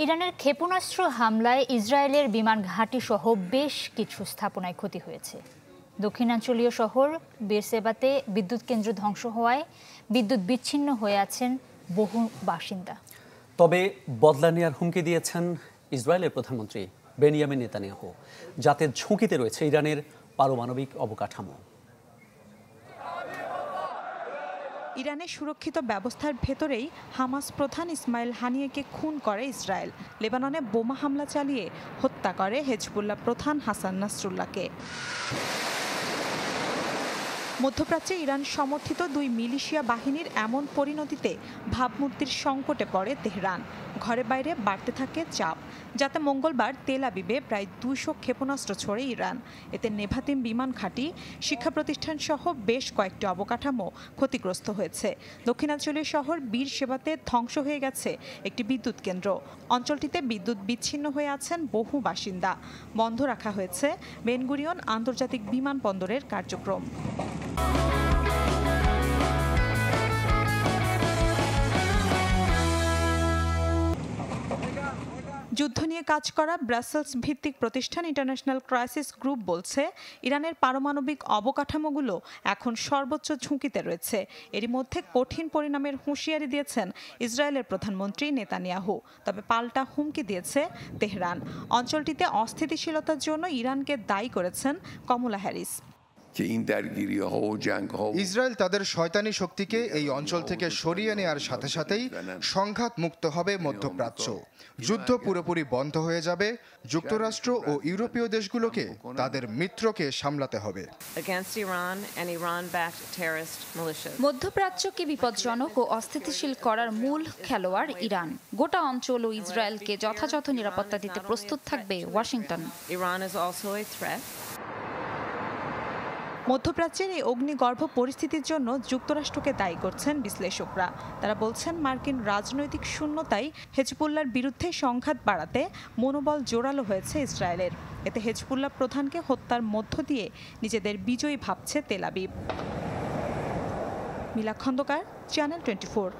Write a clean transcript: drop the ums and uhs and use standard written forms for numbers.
ইরানের ক্ষেপণাস্ত্র হামলায় ইসরায়েলের বিমান ঘাঁটি সহ বেশ কিছু স্থাপনায় ক্ষতি হয়েছে। দক্ষিণাঞ্চলীয় শহর বেরশেবাতে বিদ্যুৎ কেন্দ্র ধ্বংস হওয়ায় বিদ্যুৎ বিচ্ছিন্ন হয়ে আছেন বহু বাসিন্দা। তবে বদলা নেওয়ার হুমকি দিয়েছেন ইসরায়েলের প্রধানমন্ত্রী বেনিয়ামিন নেতানিয়াহু, যাতে ঝুঁকিতে রয়েছে ইরানের পারমাণবিক অবকাঠামো। ইরানের সুরক্ষিত ব্যবস্থার ভেতরেই হামাস প্রধান ইসমাইল হানিয়েকে খুন করে ইসরায়েল। লেবাননে বোমা হামলা চালিয়ে হত্যা করে হেজবুল্লাহ প্রধান হাসান নাসরুল্লাহকে। মধ্যপ্রাচ্যে ইরান সমর্থিত দুই মিলিশিয়া বাহিনীর এমন পরিণতিতে ভাবমূর্তির সংকটে পড়ে তেহরান। ঘরে বাইরে বাড়তে থাকে চাপ, যাতে মঙ্গলবার তেল আবিবে প্রায় 200 ক্ষেপণাস্ত্র ছোড়ে ইরান। এতে নেভাতিম বিমান ঘাঁটি, শিক্ষা প্রতিষ্ঠান সহ বেশ কয়েকটি অবকাঠামো ক্ষতিগ্রস্ত হয়েছে। দক্ষিণাঞ্চলীয় শহর বীরশেবাতে ধ্বংস হয়ে গেছে একটি বিদ্যুৎ কেন্দ্র। অঞ্চলটিতে বিদ্যুৎ বিচ্ছিন্ন হয়ে আছেন বহু বাসিন্দা। বন্ধ রাখা হয়েছে বেনগুরিয়ন আন্তর্জাতিক বিমানবন্দরের কার্যক্রম। যুদ্ধ নিয়ে কাজ করা ব্রাসেলস ভিত্তিক প্রতিষ্ঠান ইন্টারন্যাশনাল ক্রাইসিস গ্রুপ বলছে, ইরানের পারমাণবিক অবকাঠামোগুলো এখন সর্বোচ্চ ঝুঁকিতে রয়েছে। এরই মধ্যে কঠিন পরিণামের হুঁশিয়ারি দিয়েছেন ইসরায়েলের প্রধানমন্ত্রী নেতানিয়াহু। তবে পাল্টা হুমকি দিয়েছে তেহরান। অঞ্চলটিতে অস্থিতিশীলতার জন্য ইরানকে দায়ী করেছেন কমলা হ্যারিস। ইসরায়েল তাদের শয়তানি শক্তিকে এই অঞ্চল থেকে সরিয়ে নেওয়ার সাথে সাথেই সংঘাত মুক্ত হবে মধ্যপ্রাচ্য। যুদ্ধ পুরোপুরি বন্ধ হয়ে যাবে। যুক্তরাষ্ট্র ও ইউরোপীয় দেশগুলোকে তাদের মিত্রকে সামলাতে হবে। মধ্যপ্রাচ্যকে বিপজ্জনক ও অস্থিতিশীল করার মূল খেলোয়াড় ইরান। গোটা অঞ্চল ও ইসরায়েলকে যথাযথ নিরাপত্তা দিতে প্রস্তুত থাকবে ওয়াশিংটন। মধ্যপ্রাচ্যের এই অগ্নিগর্ভ পরিস্থিতির জন্য যুক্তরাষ্ট্রকে দায়ী করছেন বিশ্লেষকরা। তারা বলছেন, মার্কিন রাজনৈতিক শূন্যতাই হেজবুল্লাহর বিরুদ্ধে সংঘাত বাড়াতে মনোবল জোরালো হয়েছে ইসরায়েলের। এতে হেজবুল্লাহ প্রধানকে হত্যার মধ্য দিয়ে নিজেদের বিজয়ী ভাবছে তেল আবিব। মিলা খন্দকার, চ্যানেল 24।